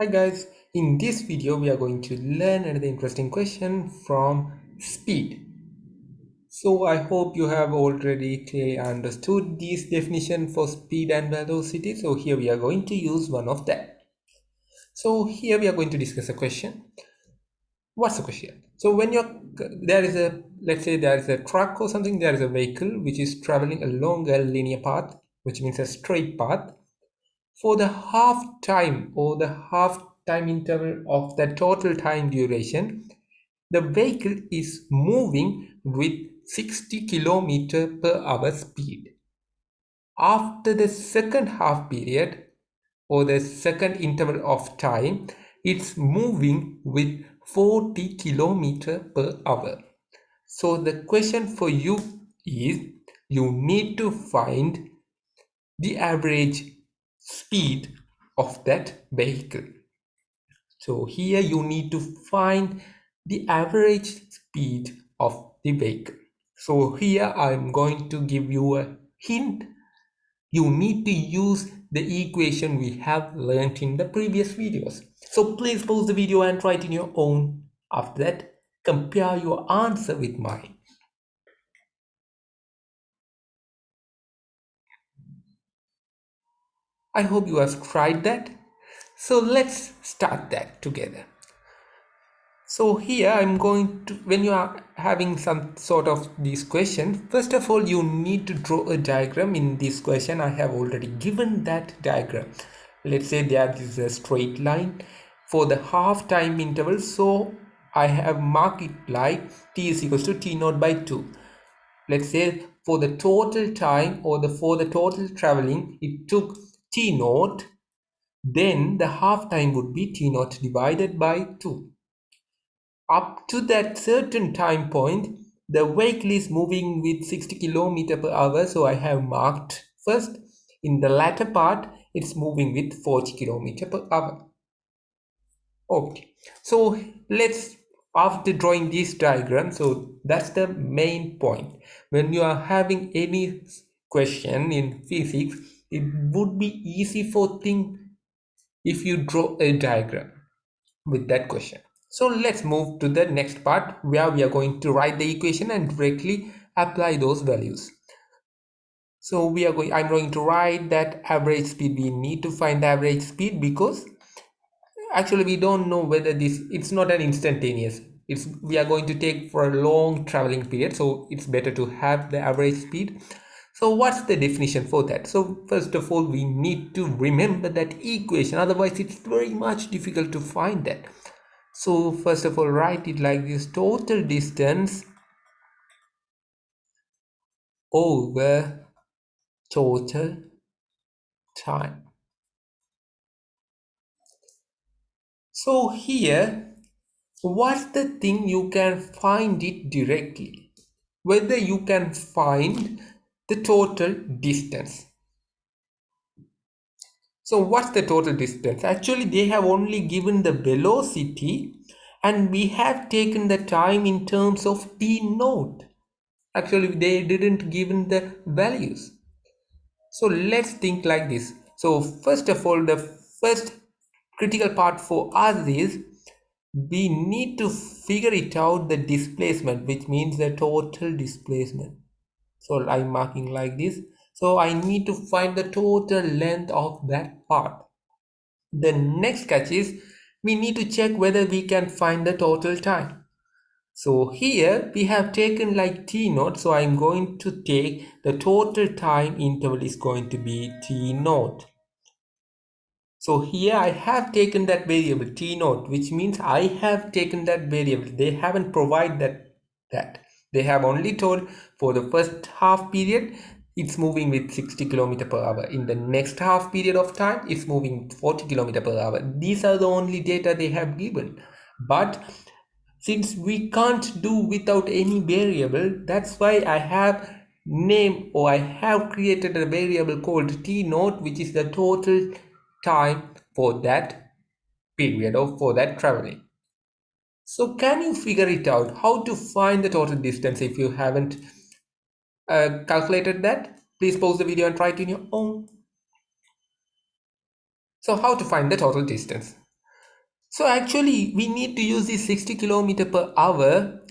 Hi guys, in this video we are going to learn another interesting question from speed. So I hope you have already clearly understood this definition for speed and velocity. So here we are going to use one of that. So here we are going to discuss a question. What's the question? So when there is a, let's say there is a truck or something, there is a vehicle which is traveling along a linear path, which means a straight path for the half time or the half time interval of the total time duration, the vehicle is moving with 60 km per hour speed. After the second half period or the second interval of time, it's moving with 40 km per hour. So the question for you is you need to find the average speed of that vehicle. So here you need to find the average speed of the vehicle. So here I'm going to give you a hint. You need to use the equation we have learned in the previous videos. So please pause the video and try it in your own. After that, compare your answer with mine. I hope you have tried that. So let's start that together. So here I'm going to, when you are having some sort of these questions, first of all, you need to draw a diagram. In this question, I have already given that diagram. Let's say there is a straight line for the half time interval. So I have marked it like t is equals to t naught by 2. Let's say for the total time or for the total traveling, it took t naught. Then the half time would be t naught divided by 2. Up to that certain time point, the vehicle is moving with 60 km per hour. So I have marked first. In the latter part, it's moving with 40 km per hour. Okay. So let's, after drawing this diagram, so that's the main point. When you are having any question in physics, it would be easy for thing if you draw a diagram with that question. So let's move to the next part where we are going to write the equation and directly apply those values. So I'm going to write that average speed. We need to find the average speed because actually we don't know whether it's not an instantaneous. We are going to take for a long traveling period. So it's better to have the average speed. So what's the definition for that? So first of all, we need to remember that equation. Otherwise, it's very much difficult to find that. So first of all, write it like this: total distance over total time. So here, what's the thing you can find it directly? Whether you can find the total distance. So what's the total distance? Actually, they have only given the velocity and we have taken the time in terms of t naught. Actually, they didn't given the values. So let's think like this. So first of all, the first critical part for us is we need to figure it out the displacement, which means the total displacement. So I'm marking like this. So I need to find the total length of that part. The next catch is we need to check whether we can find the total time. So here we have taken like t naught. So I'm going to take the total time interval is going to be t naught. So here I have taken that variable t naught, which means I have taken that variable. They haven't provided that. They have only told for the first half period it's moving with 60 km per hour. In the next half period of time it's moving 40 km per hour. These are the only data they have given. But since we can't do without any variable, that's why I have named or I have created a variable called t naught, which is the total time for that period or for that traveling. So can you figure it out how to find the total distance if you haven't calculated that? Please pause the video and try it in your own. So how to find the total distance? So actually we need to use this 60 kilometer per hour,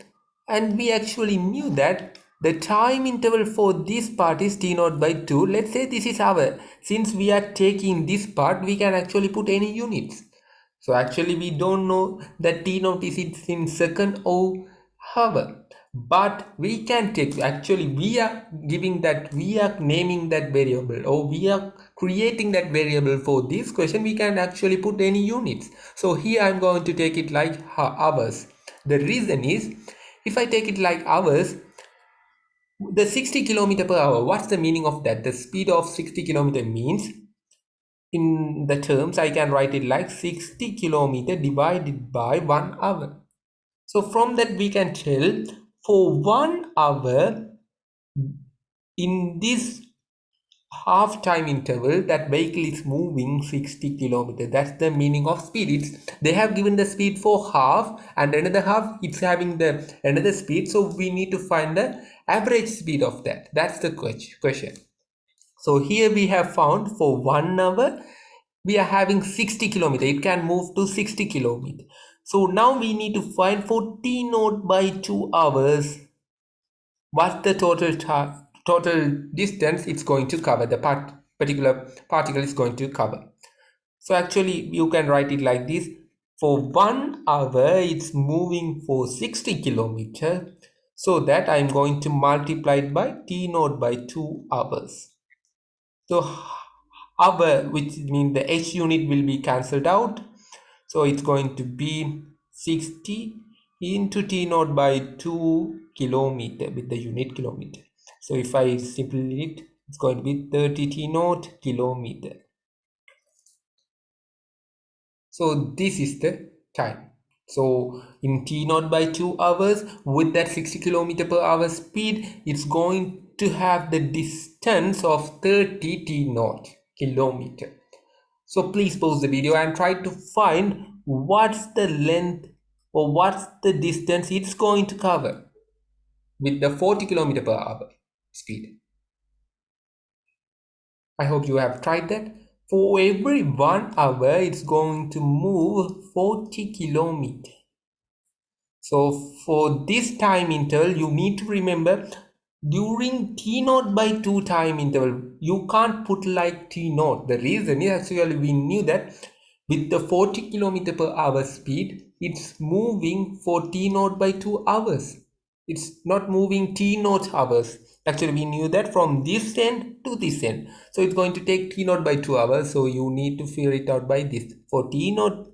and we actually knew that the time interval for this part is t naught by 2. Let's say this is hour. Since we are taking this part, we can actually put any units. So actually we don't know that t naught is in second or hour, but we can take, actually we are giving that, we are naming that variable, or we are creating that variable for this question. We can actually put any units. So here I'm going to take it like hours. The reason is, if I take it like hours, the 60 kilometer per hour, what's the meaning of that? The speed of 60 kilometer means, in the terms, I can write it like 60 kilometer divided by 1 hour. So from that we can tell, for 1 hour in this half time interval, that vehicle is moving 60 kilometer. That's the meaning of speed. They have given the speed for half, and another half it's having the another speed, so we need to find the average speed of that. That's the question. So here we have found, for 1 hour we are having 60 kilometer. It can move to 60 kilometer. So now we need to find for t naught by 2 hours, what's the total distance it's going to cover, the particular particle is going to cover. So actually you can write it like this: for 1 hour it's moving for 60 kilometer, so that I'm going to multiply it by t naught by 2 hours. So hour, which means the h unit, will be cancelled out. So it's going to be 60 into t naught by 2 kilometer with the unit kilometer. So if I simplify it, it's going to be 30 t naught kilometer. So this is the time. So in t naught by 2 hours, with that 60 kilometer per hour speed, it's going to have the distance of 30 t naught kilometer. So please pause the video and try to find what's the length, or what's the distance it's going to cover with the 40 kilometer per hour speed. I hope you have tried that. For every 1 hour, it's going to move 40 kilometers. So for this time interval, you need to remember, during t naught by 2 time interval, you can't put like t naught. The reason is, actually we knew that with the 40 kilometer per hour speed, it's moving for t naught by 2 hours. It's not moving t naught hours. Actually we knew that from this end to this end. So it's going to take t naught by 2 hours. So you need to figure it out by this. For t naught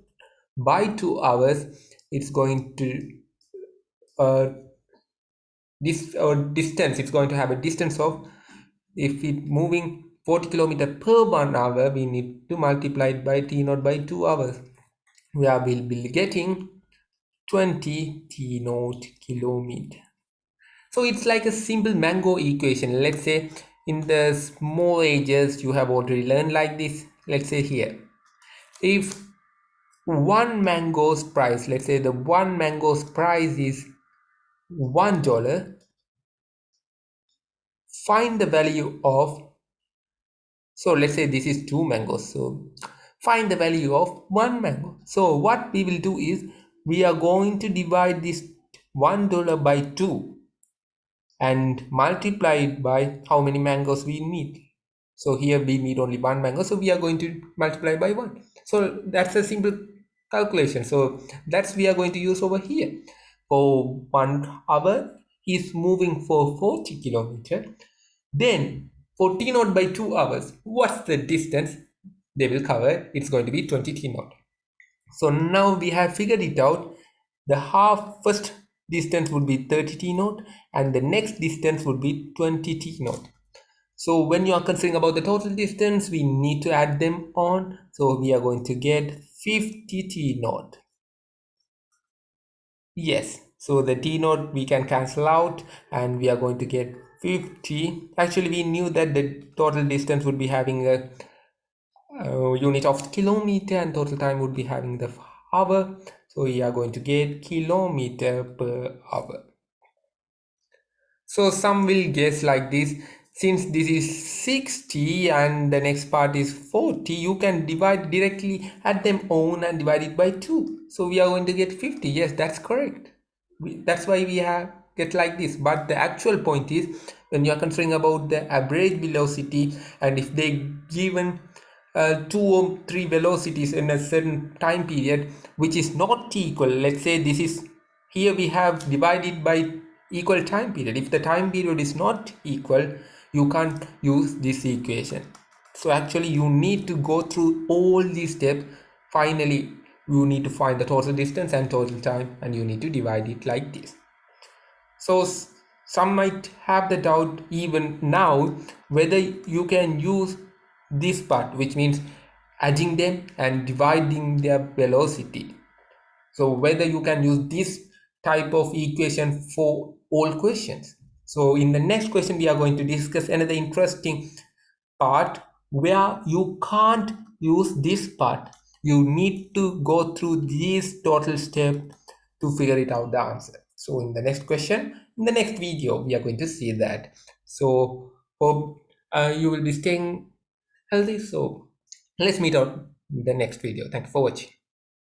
by 2 hours, it's going to uh, this distance, it's going to have a distance of, if it moving 40 kilometer per 1 hour, we need to multiply it by t naught by 2 hours, where we'll be getting 20 t naught kilometer. So it's like a simple mango equation. Let's say in the small ages you have already learned like this. Let's say here, if one mango's price, let's say the one mango's price is $1, find the value of, so let's say this is 2 mangoes, so find the value of 1 mango. So what we will do is, we are going to divide this $1 by 2 and multiply it by how many mangoes we need. So here we need only 1 mango, so we are going to multiply by 1. So that's a simple calculation. So that's we are going to use over here. For 1 hour is moving for 40 kilometer. Then for t naught by 2 hours, what's the distance they will cover? It's going to be 20 t naught. So now we have figured it out. The first distance would be 30 t naught, and the next distance would be 20 t naught. So when you are considering about the total distance, we need to add them on. So we are going to get 50 t naught. Yes, so the t naught we can cancel out, and we are going to get 50. Actually we knew that the total distance would be having a unit of kilometer, and total time would be having the hour. So we are going to get kilometer per hour. So some will guess like this: since this is 60 and the next part is 40, you can divide directly at them own and divide it by 2. So we are going to get 50. Yes, that's correct. That's why we have get like this. But the actual point is, when you are considering about the average velocity, and if they given 2 or 3 velocities in a certain time period which is not equal, let's say this is, here we have divided by equal time period. If the time period is not equal, you can't use this equation. So actually you need to go through all these steps. Finally you need to find the total distance and total time, and you need to divide it like this. So some might have the doubt even now whether you can use this part, which means adding them and dividing their velocity. So whether you can use this type of equation for all questions. So in the next question, we are going to discuss another interesting part where you can't use this part. You need to go through these total steps to figure it out the answer. So in the next question, in the next video, we are going to see that. So hope you will be staying healthy. So let's meet out in the next video. Thank you for watching.